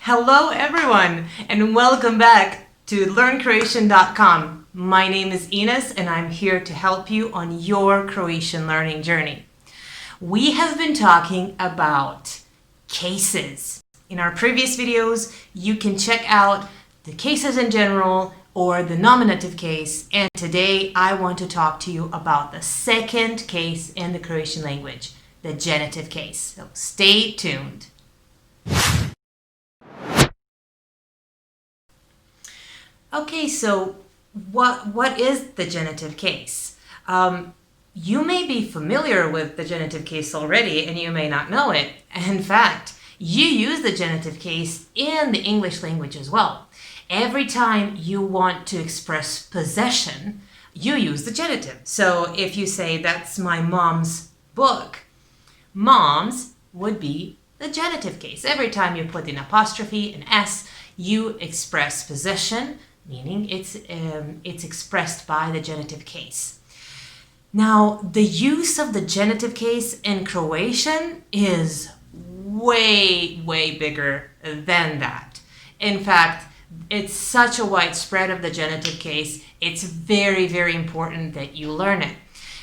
Hello everyone and welcome back to learncroatian.com. My name is Ines and I'm here to help you on your Croatian learning journey. We have been talking about cases. In our previous videos, you can check out the cases in general or the nominative case, and today I want to talk to you about the second case in the Croatian language, the genitive case. So stay tuned. Okay, so what is the genitive case? You may be familiar with the genitive case already and you may not know it. In fact, you use the genitive case in the English language as well. Every time you want to express possession, you use the genitive. So if you say, that's my mom's book, mom's would be the genitive case. Every time you put an apostrophe, an S, you express possession, meaning it's expressed by the genitive case. Now, the use of the genitive case in Croatian is way bigger than that. In fact, it's such a wide spread of the genitive case, it's very important that you learn it.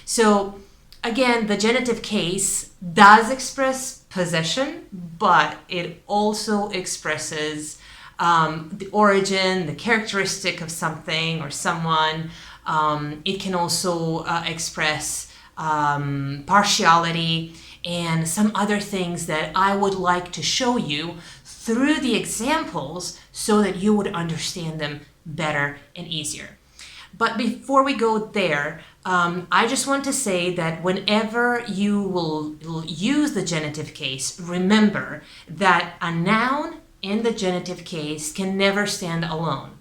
So again, the genitive case does express possession, but it also expresses the origin, the characteristic of something or someone. It can also express partiality and some other things that I would like to show you through the examples so that you would understand them better and easier. But before we go there, I just want to say that whenever you will use the genitive case, remember that a noun in the genitive case can never stand alone.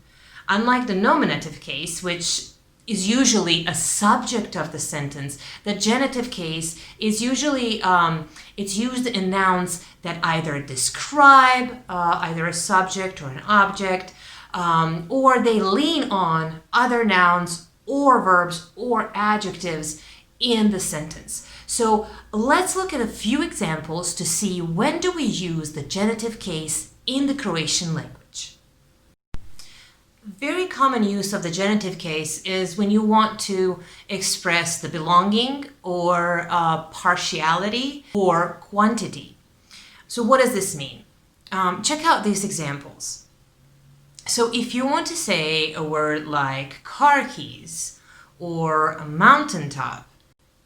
Unlike the nominative case, which is usually a subject of the sentence, the genitive case is usually it's used in nouns that either describe either a subject or an object, or they lean on other nouns or verbs or adjectives in the sentence. So let's look at a few examples to see when do we use the genitive case in the Croatian language. Very common use of the genitive case is when you want to express the belonging or partiality or quantity. So what does this mean? Check out these examples. So if you want to say a word like car keys or a mountaintop,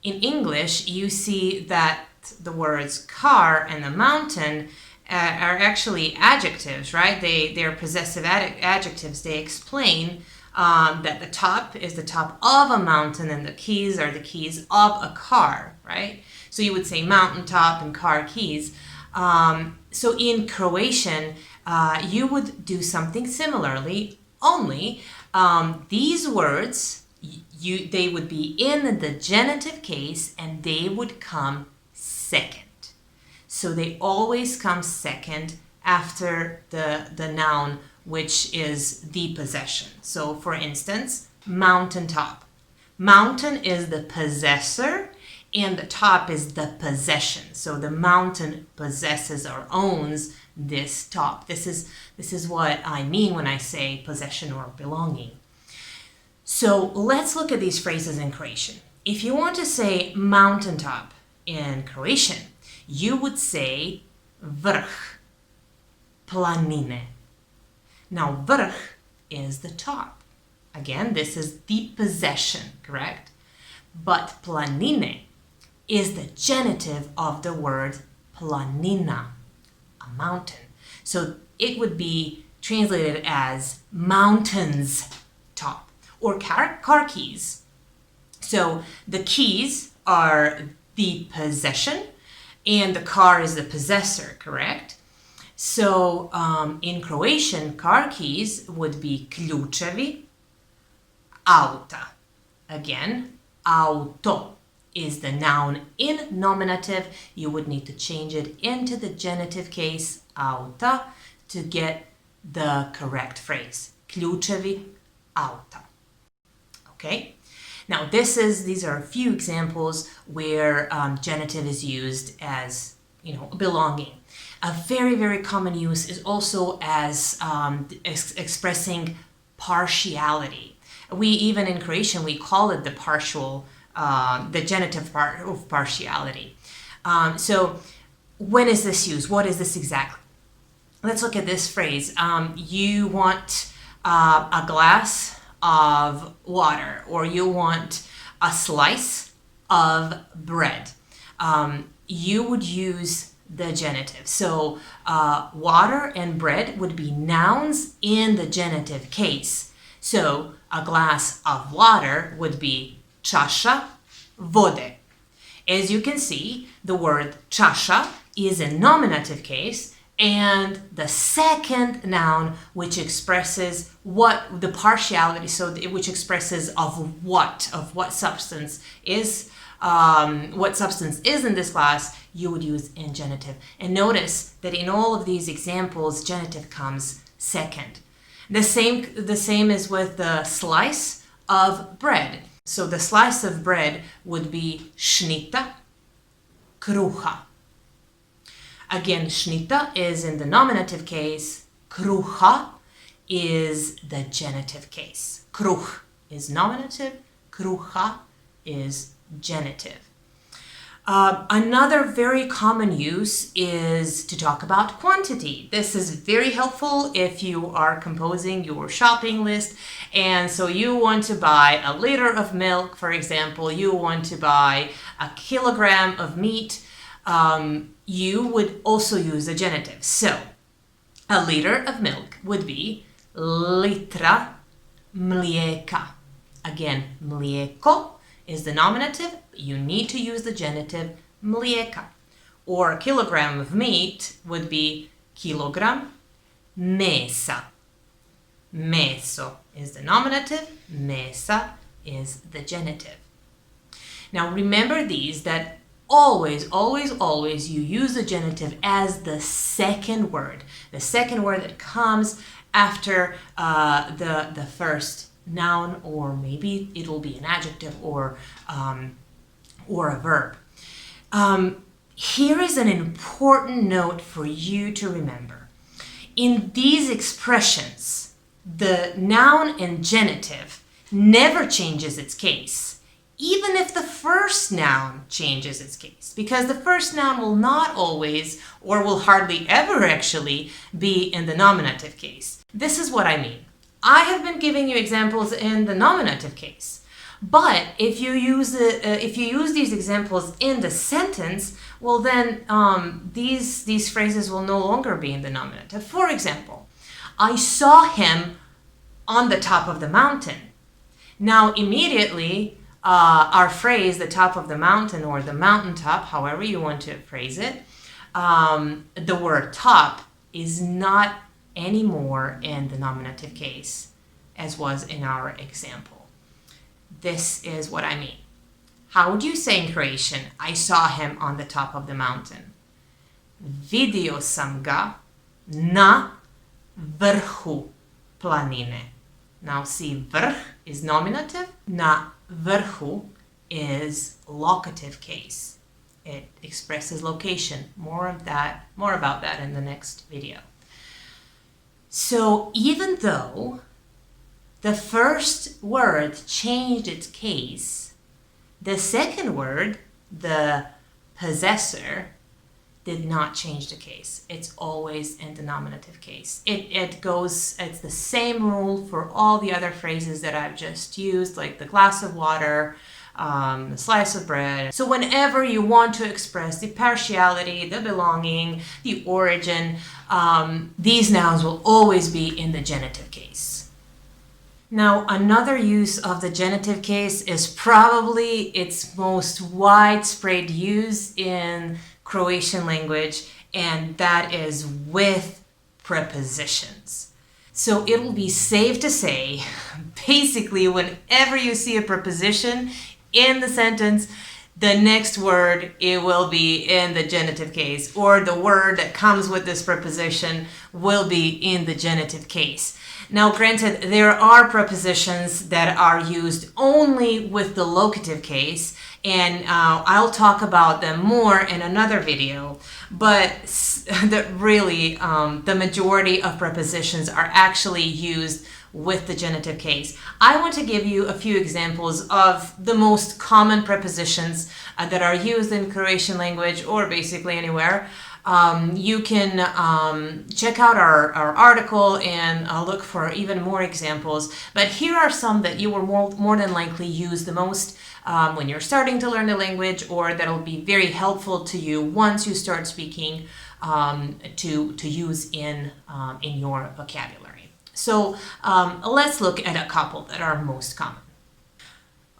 in English you see that the words car and the mountain are actually adjectives, right? They're possessive adjectives. They explain that the top is the top of a mountain and the keys are the keys of a car, right? So you would say mountaintop and car keys. So in Croatian, you would do something similarly, only these words, they would be in the genitive case and they would come second. So they always come second after the noun, which is the possession. So for instance, mountaintop. Mountain is the possessor and the top is the possession. So the mountain possesses or owns this top. This is what I mean when I say possession or belonging. So let's look at these phrases in Croatian. If you want to say mountaintop in Croatian, you would say vrh, planine. Now vrh is the top. Again, this is the possession, correct? But planine is the genitive of the word planina, a mountain. So it would be translated as mountain's top or car keys. So the keys are the possession and the car is the possessor, correct? So in Croatian, car keys would be ključevi auta. Again, auto is the noun in nominative. You would need to change it into the genitive case, auta, to get the correct phrase. Ključevi auta. Okay? Now these are a few examples where genitive is used as belonging. A very, very common use is also as expressing partiality. We even in Croatian, we call it the partial, the genitive part of partiality. So when is this used? What is this exactly? Let's look at this phrase. You want a glass of water, or you want a slice of bread. You would use the genitive. So water and bread would be nouns in the genitive case. So a glass of water would be čaša vode. As you can see, the word čaša is a nominative case, and the second noun which expresses what the partiality, so which expresses of what substance is in this class, you would use in genitive. And notice that in all of these examples, genitive comes second. The same is with the slice of bread. So the slice of bread would be šnita kruha. Again, šnita is in the nominative case, kruha is the genitive case. Kruh is nominative, kruha is genitive. Another very common use is to talk about quantity. This is very helpful if you are composing your shopping list, and so you want to buy a liter of milk, for example, you want to buy a kilogram of meat, you would also use the genitive. So a liter of milk would be litra mlijeka. Again, mlijeko is the nominative. You need to use the genitive mlijeka. Or a kilogram of meat would be kilogram mesa. Meso is the nominative. Mesa is the genitive. Now remember these, that always you use the genitive as the second word. The second word that comes after the first noun, or maybe it'll be an adjective or a verb. Here is an important note for you to remember. In these expressions, the noun and genitive never changes its case, even if the first noun changes its case, because the first noun will not always, or will hardly ever actually, be in the nominative case. This is what I mean. I have been giving you examples in the nominative case, but if you use these examples in the sentence, well then these phrases will no longer be in the nominative. For example, I saw him on the top of the mountain. Now immediately our phrase, the top of the mountain or the mountaintop, however you want to phrase it, the word top is not anymore in the nominative case as was in our example. This is what I mean. How would you say in Croatian, I saw him on the top of the mountain? Vidio sam ga na vrhu planine. Now see, vrh is nominative, na vrhu is locative case. It expresses location. More about that in the next video. So even though the first word changed its case, the second word, the possessor, did not change the case. It's always in the nominative case. It's the same rule for all the other phrases that I've just used, like the glass of water, the slice of bread. So whenever you want to express the partiality, the belonging, the origin, these nouns will always be in the genitive case. Now, another use of the genitive case is probably its most widespread use in Croatian language, and that is with prepositions. So it will be safe to say, basically, whenever you see a preposition in the sentence, the next word, it will be in the genitive case, or the word that comes with this preposition will be in the genitive case. Now, granted, there are prepositions that are used only with the locative case, and I'll talk about them more in another video. but that really the majority of prepositions are actually used with the genitive case. I want to give you a few examples of the most common prepositions that are used in Croatian language or basically anywhere. You can check out our article and look for even more examples. But here are some that you will more than likely use the most when you're starting to learn the language, or that'll be very helpful to you once you start speaking to use in your vocabulary. So let's look at a couple that are most common.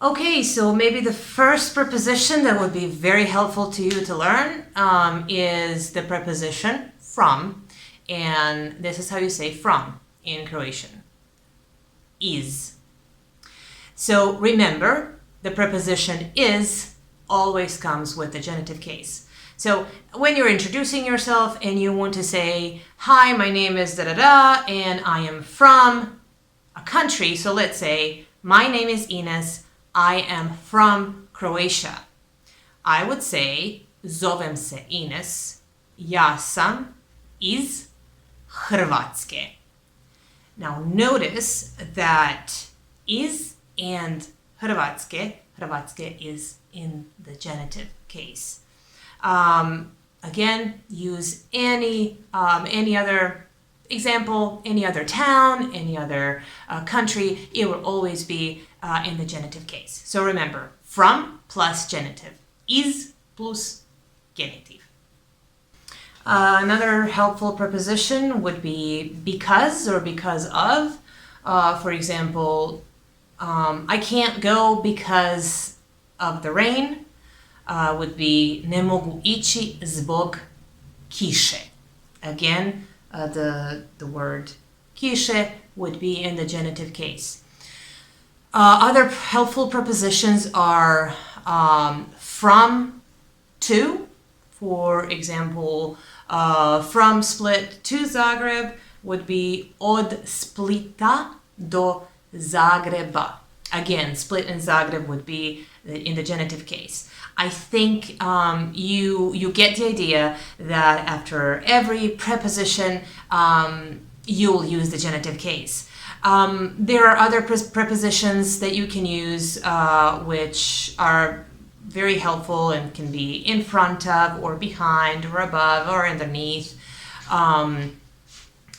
Okay, so maybe the first preposition that would be very helpful to you to learn is the preposition from, and this is how you say from in Croatian. Is. So remember, the preposition is always comes with the genitive case. So when you're introducing yourself and you want to say, hi, my name is da-da-da, and I am from a country, so let's say, my name is Ines, I am from Croatia. I would say, zovem se Ines, ja sam iz Hrvatske. Now notice that is and Hrvatske is in the genitive case. Again, use any other example, any other town, any other country, it will always be in the genitive case. So remember, from plus genitive, is plus genitive. Another helpful preposition would be because or because of. For example, I can't go because of the rain. Would be ne mogu ići zbog kiše. Again, the word kiše would be in the genitive case. Other helpful prepositions are from to. For example, from Split to Zagreb would be od Splita do Zagreba. Again, Split and Zagreb would be in the genitive case. I think you get the idea that after every preposition, you'll use the genitive case. There are other prepositions that you can use which are very helpful and can be in front of or behind or above or underneath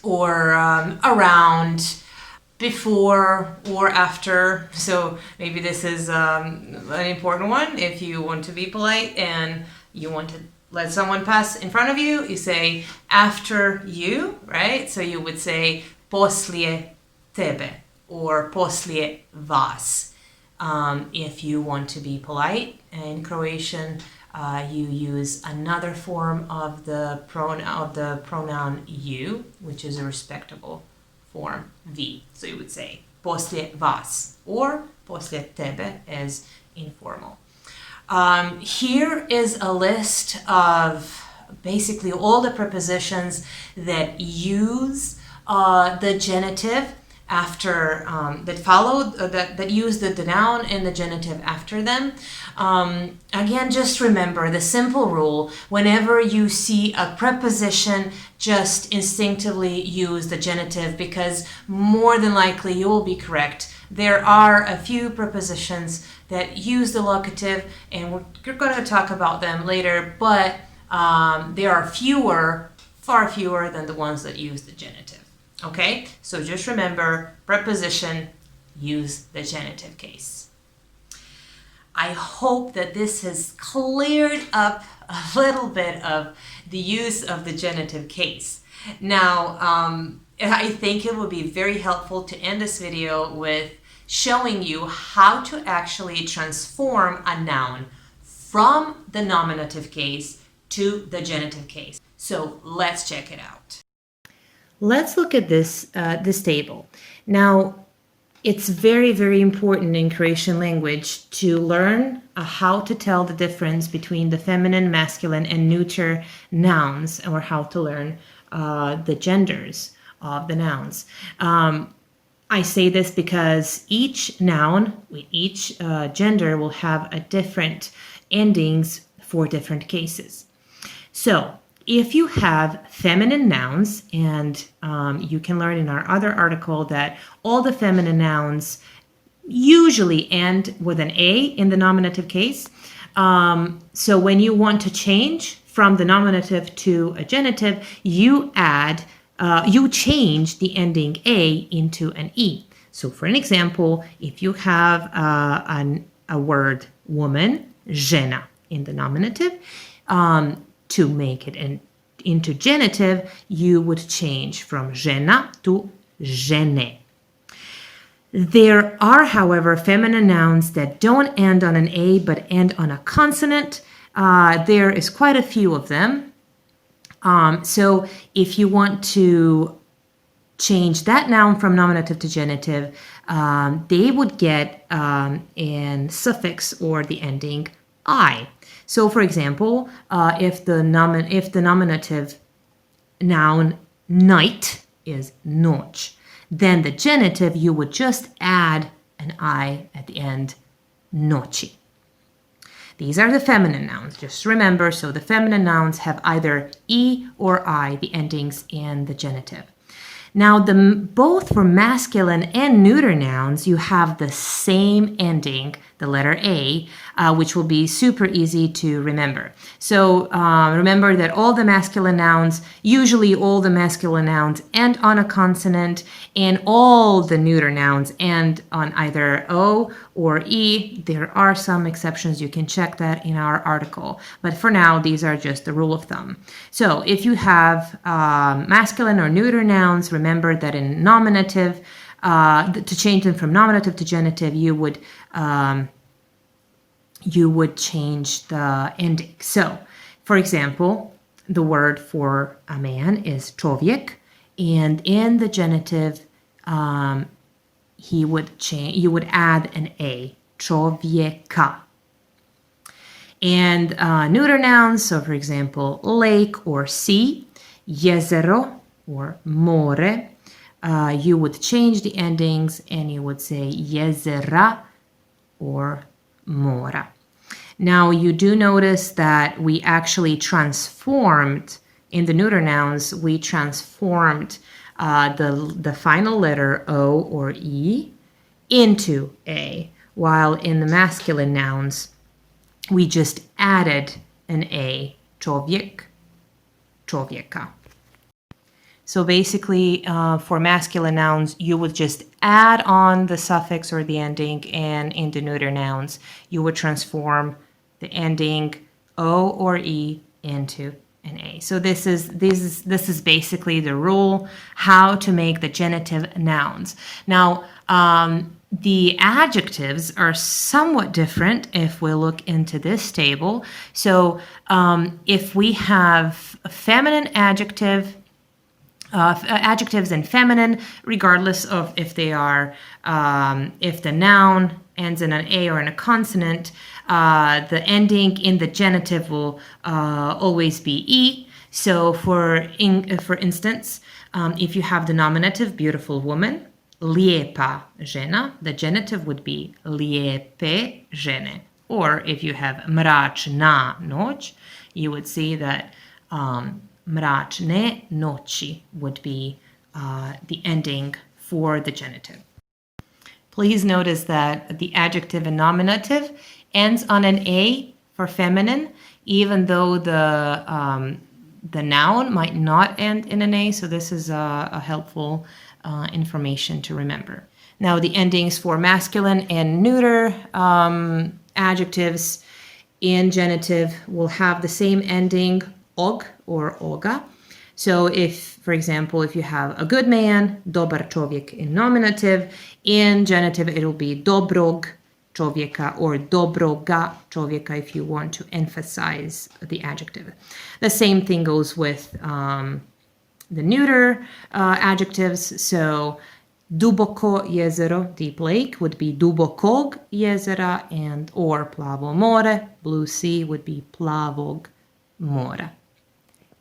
or around, before or after. So maybe this is an important one. If you want to be polite and you want to let someone pass in front of you, you say after you, right? So you would say poslije tebe or poslije vas. If you want to be polite in Croatian, you use another form of the pronoun you, which is a respectable form vi. So you would say poslije vas or poslije tebe as informal. Here is a list of basically all the prepositions that use the genitive after that use the noun and the genitive after them. Again, just remember the simple rule: whenever you see a preposition, just instinctively use the genitive, because more than likely you will be correct. There are a few prepositions that use the locative, and we're going to talk about them later, but there are far fewer than the ones that use the genitive. Okay, so just remember, preposition, use the genitive case. I hope that this has cleared up a little bit of the use of the genitive case. Now, I think it would be very helpful to end this video with showing you how to actually transform a noun from the nominative case to the genitive case. So let's check it out. Let's look at this table. Now, it's very, very important in Croatian language to learn how to tell the difference between the feminine, masculine, and neuter nouns, or how to learn the genders of the nouns. I say this because each noun, each gender will have a different endings for different cases. So, if you have feminine nouns, and you can learn in our other article that all the feminine nouns usually end with an A in the nominative case. So when you want to change from the nominative to a genitive, you change the ending A into an E. So for an example, if you have a word woman, žena, in the nominative, to make it into genitive, you would change from žena to žene. There are, however, feminine nouns that don't end on an A but end on a consonant. There is quite a few of them. So if you want to change that noun from nominative to genitive, they would get an suffix or the ending I. So for example, if the nominative noun night is noć, then the genitive, you would just add an I at the end, noći. These are the feminine nouns. Just remember, so the feminine nouns have either E or I, the endings in the genitive. Now, both for masculine and neuter nouns, you have the same ending, the letter A, which will be super easy to remember. So remember that usually all the masculine nouns end on a consonant, and all the neuter nouns end on either O or E. There are some exceptions. You can check that in our article. But for now, these are just the rule of thumb. So if you have masculine or neuter nouns, remember that in nominative, to change them from nominative to genitive, you would change the ending. So, for example, the word for a man is čovjek, and in the genitive, you would add an A, čovjeka. And neuter nouns, so for example, lake or sea, jezero or more, you would change the endings and you would say jezera or mora. Now you do notice that we actually transformed, in the neuter nouns, we transformed the final letter O or E into A, while in the masculine nouns, we just added an A, čovjek, čovjeka. So basically, for masculine nouns, you would just add on the suffix or the ending, and in the neuter nouns, you would transform the ending O or E into an A. So this is basically the rule how to make the genitive nouns. Now, the adjectives are somewhat different if we look into this table. So if we have a feminine adjective, adjectives in feminine, regardless of if they are, if the noun ends in an A or in a consonant, the ending in the genitive will always be E. So for instance, if you have the nominative beautiful woman, lijepa žena, the genitive would be lijepe žene. Or if you have mračna noć, you would see that mračne noći would be the ending for the genitive. Please notice that the adjective and nominative ends on an A for feminine, even though the noun might not end in an A. So this is a helpful information to remember. Now the endings for masculine and neuter adjectives in genitive will have the same ending, og or oga. So if, for example, if you have a good man, dobar čovjek in nominative, in genitive it will be dobrog čovjeka or dobroga čovjeka if you want to emphasize the adjective. The same thing goes with the neuter adjectives. So duboko jezero, deep lake, would be dubokog jezera, and or plavo more, blue sea, would be plavog mora.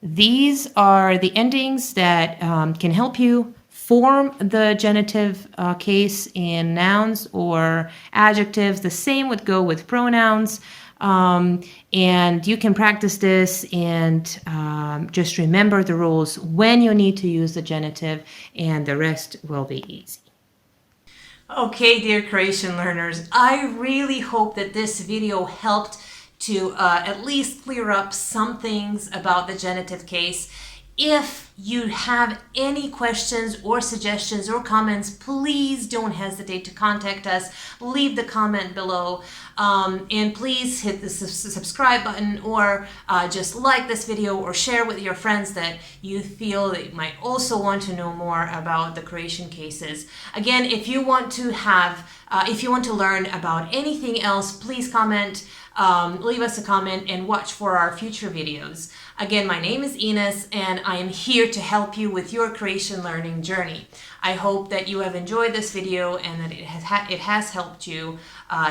These are the endings that can help you form the genitive case in nouns or adjectives. The same would go with pronouns. And you can practice this and just remember the rules when you need to use the genitive, and the rest will be easy. Okay, dear Croatian learners, I really hope that this video helped to at least clear up some things about the genitive case. If you have any questions or suggestions or comments, please don't hesitate to contact us. Leave the comment below, and please hit the subscribe button, or just like this video, or share with your friends that you feel that might also want to know more about the Croatian cases. Again, if you want to learn about anything else, please comment. Leave us a comment and watch for our future videos. Again, my name is Ines, and I am here to help you with your Croatian learning journey. I hope that you have enjoyed this video and that it has helped you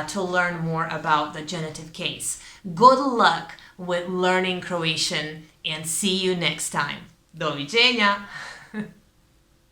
to learn more about the genitive case. Good luck with learning Croatian, and see you next time. Doviđenja!